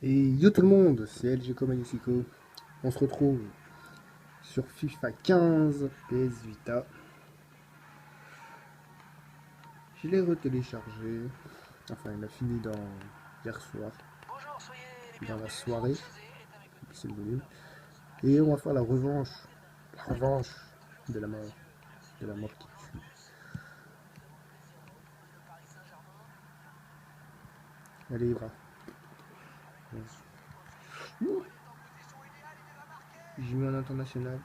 Et yo tout le monde, c'est LG Magnifico. On se retrouve sur FIFA 15 PS Vita. Je l'ai retéléchargé. Enfin, il a fini hier soir, dans la soirée. C'est le volume. Et on va faire la revanche. La revanche de la mort. De la mort qui tue. Allez, Ibra. J'ai mis en international.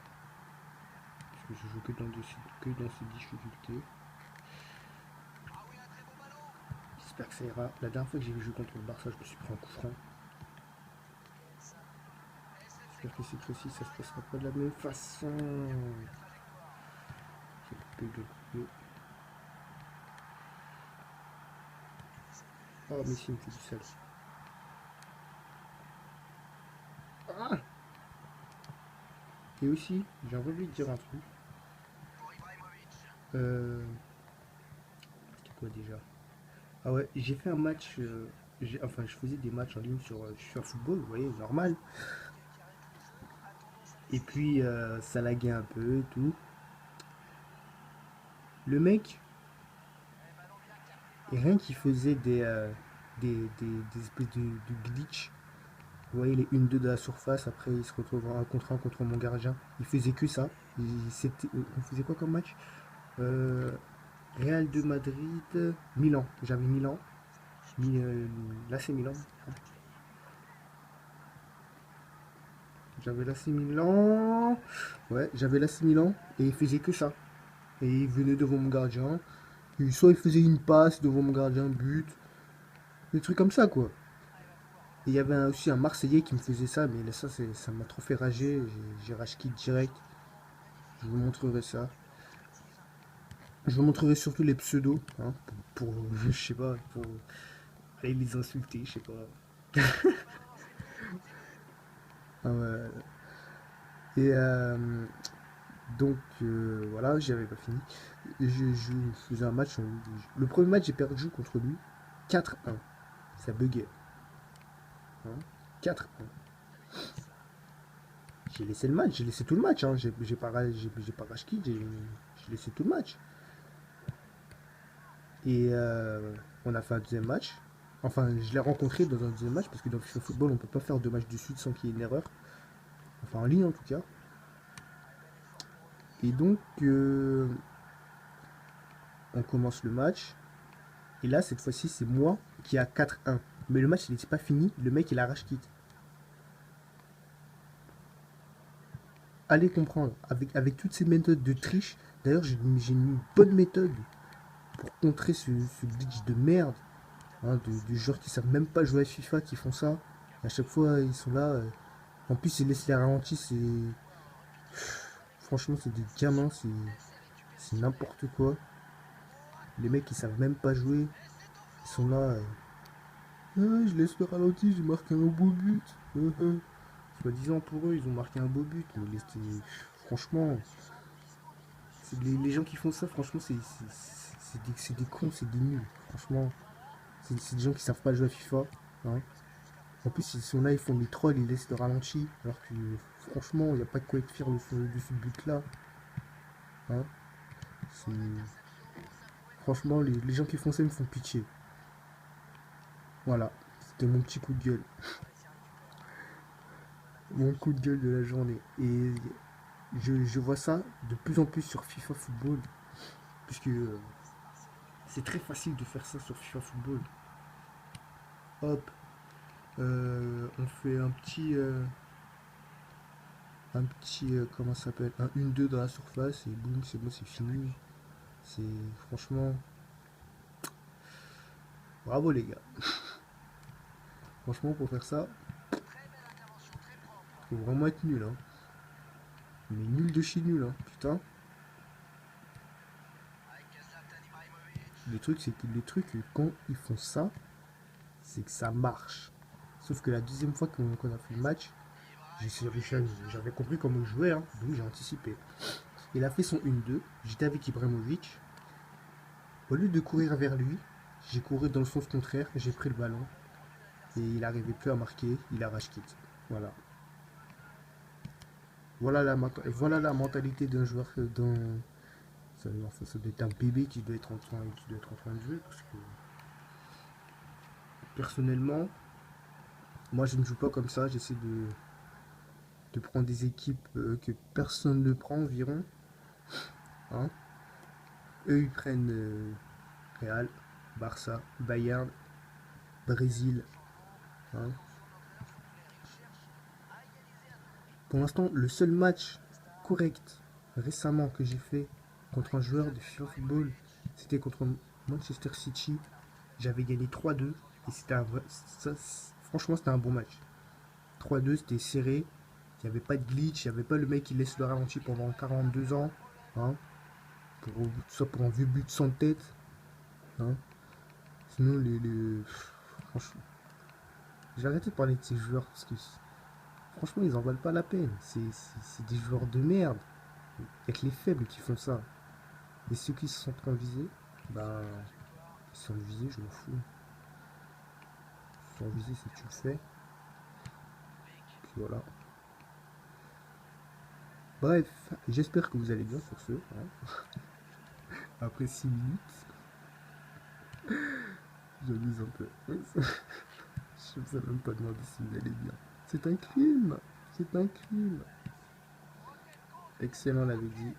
Parce que je joue que dans ces difficultés. J'espère que ça ira. La dernière fois que j'ai joué contre le Barça, je me suis pris un coup franc. J'espère que cette fois-ci, ça se passera pas de la même façon. J'ai coupé de couper. Oh, mais si, il me fait du sale. Ah. Et aussi, j'ai envie de dire un truc. Euh, C'était quoi déjà? Ah ouais, j'ai fait un match. Enfin, je faisais des matchs en ligne sur football, vous voyez, normal. Et puis, ça laguait un peu et tout. Le mec, et rien qu'il faisait des espèces de glitch. Vous voyez les 1-2 de la surface, après il se retrouve en 1 contre mon gardien. Il faisait que ça. On faisait quoi comme match? Euh, Real de Madrid, Milan. J'avais Milan. Là c'est Milan. J'avais l'AC Milan. Ouais, j'avais l'AC Milan. Et il faisait que ça. Et il venait devant mon gardien. Et soit il faisait une passe devant mon gardien, but. Des trucs comme ça, quoi. Et il y avait aussi un Marseillais qui me faisait ça. Mais là, ça m'a trop fait rager. J'ai rage quit direct. Je vous montrerai ça. Je vous montrerai surtout les pseudos. Hein, je sais pas, pour aller les insulter, je sais pas. Ah ouais. Et voilà, j'avais pas fini. Je faisais un match. Le premier match, j'ai perdu contre lui 4-1. Ça buguait. Hein, 4-1. J'ai laissé le match, j'ai laissé tout le match. Hein. J'ai pas rage quit, j'ai laissé tout le match. Et on a fait un deuxième match. Enfin, je l'ai rencontré dans un deuxième match parce que dans le FIFA Football, on peut pas faire deux matchs de suite sans qu'il y ait une erreur. Enfin, en ligne en tout cas. Et donc, on commence le match. Et là, cette fois-ci, c'est moi qui a 4-1. Mais le match, il n'était pas fini. Le mec, il arrache quitte. Allez comprendre. Avec toutes ces méthodes de triche, d'ailleurs, j'ai une bonne méthode pour contrer ce glitch de merde. Hein, de joueurs qui savent même pas jouer à FIFA, qui font ça. Et à chaque fois, ils sont là. En plus, ils laissent les ralentis. Franchement, c'est des gamins. C'est n'importe quoi. Les mecs, ils savent même pas jouer. Ils sont là. Ah, je laisse le ralenti, j'ai marqué un beau but. Soi-disant pour eux, ils ont marqué un beau but. Mais franchement, les gens qui font ça, franchement, c'est des cons, c'est des nuls. Franchement, c'est des gens qui savent pas jouer à FIFA. Hein. En plus, ils sont là, ils font des trolls, ils laissent le ralenti. Alors que franchement, il n'y a pas de quoi être fier de ce but-là. Hein. Franchement, les gens qui font ça me font pitié. Voilà, c'était mon petit coup de gueule. Mon coup de gueule de la journée. Et je vois ça de plus en plus sur FIFA Football. Puisque c'est très facile de faire ça sur FIFA Football. Hop, on fait comment ça s'appelle, un 1-2 dans la surface et boum, c'est bon, c'est fini. C'est franchement, bravo les gars. Franchement, pour faire ça, faut vraiment être nul. Hein. Mais nul de chez nul, hein. Putain. Le truc, c'est que quand ils font ça, c'est que ça marche. Sauf que la deuxième fois qu'on a fait le match, j'avais compris comment jouer, hein, donc j'ai anticipé. Il a fait son 1-2, j'étais avec Ibrahimovic. Au lieu de courir vers lui, j'ai couru dans le sens contraire, j'ai pris le ballon. Et il n'arrivait plus à marquer, il a rage quit. Voilà. Voilà la mentalité d'un joueur enfin, ça doit être un bébé qui doit être en train de jouer parce que personnellement, moi je ne joue pas comme ça, j'essaie de prendre des équipes que personne ne prend environ. Hein. Eux ils prennent Real, Barça, Bayern, Brésil. Hein. Pour l'instant, le seul match correct récemment que j'ai fait contre un joueur de FIFA Football, c'était contre Manchester City. J'avais gagné 3-2 et franchement, c'était un bon match. 3-2, c'était serré. Il n'y avait pas de glitch, il n'y avait pas le mec qui laisse le ralenti pendant 42 ans. Hein, tout ça pour un vieux but sans tête. Hein. Sinon, franchement, j'ai arrêté de parler de ces joueurs parce que franchement, ils en valent pas la peine. C'est des joueurs de merde. Il n'y a que les faibles qui font ça. Et ceux qui se sont en visés, bah, ils sont visés, je m'en fous. Ils sont visés si tu le fais. Puis voilà. Bref, j'espère que vous allez bien sur ce. Hein. Après 6 minutes, j'abuse un peu. Je ne sais même pas demander si vous allez bien. C'est un crime. C'est un crime. Excellent, l'avait dit.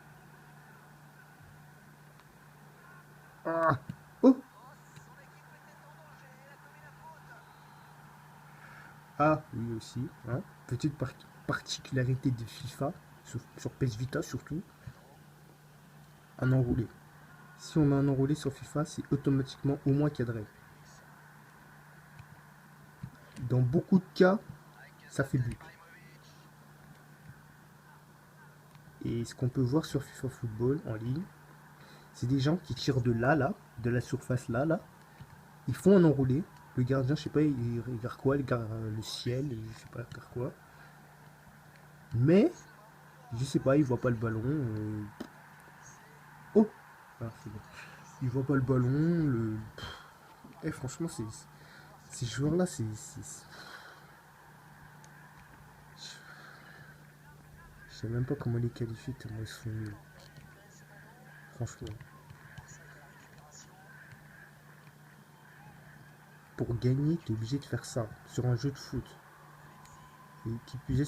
Ah. Oh. Ah, oui aussi. Hein. Petite particularité de FIFA, sur PS Vita surtout, un enroulé. Si on met un enroulé sur FIFA, c'est automatiquement au moins cadré. Dans beaucoup de cas, ça fait but. Et ce qu'on peut voir sur FIFA Football en ligne, c'est des gens qui tirent de la surface là. Ils font un enroulé. Le gardien, je sais pas, il regarde quoi, il regarde le ciel, je sais pas, il regarde quoi. Mais, je sais pas, il voit pas le ballon. Oh. Ah, c'est bon. Il voit pas le ballon. Franchement, ces joueurs-là, je sais même pas comment les qualifier tellement ils sont nuls. Franchement. Pour gagner, t'es obligé de faire ça sur un jeu de foot. Et qui plus est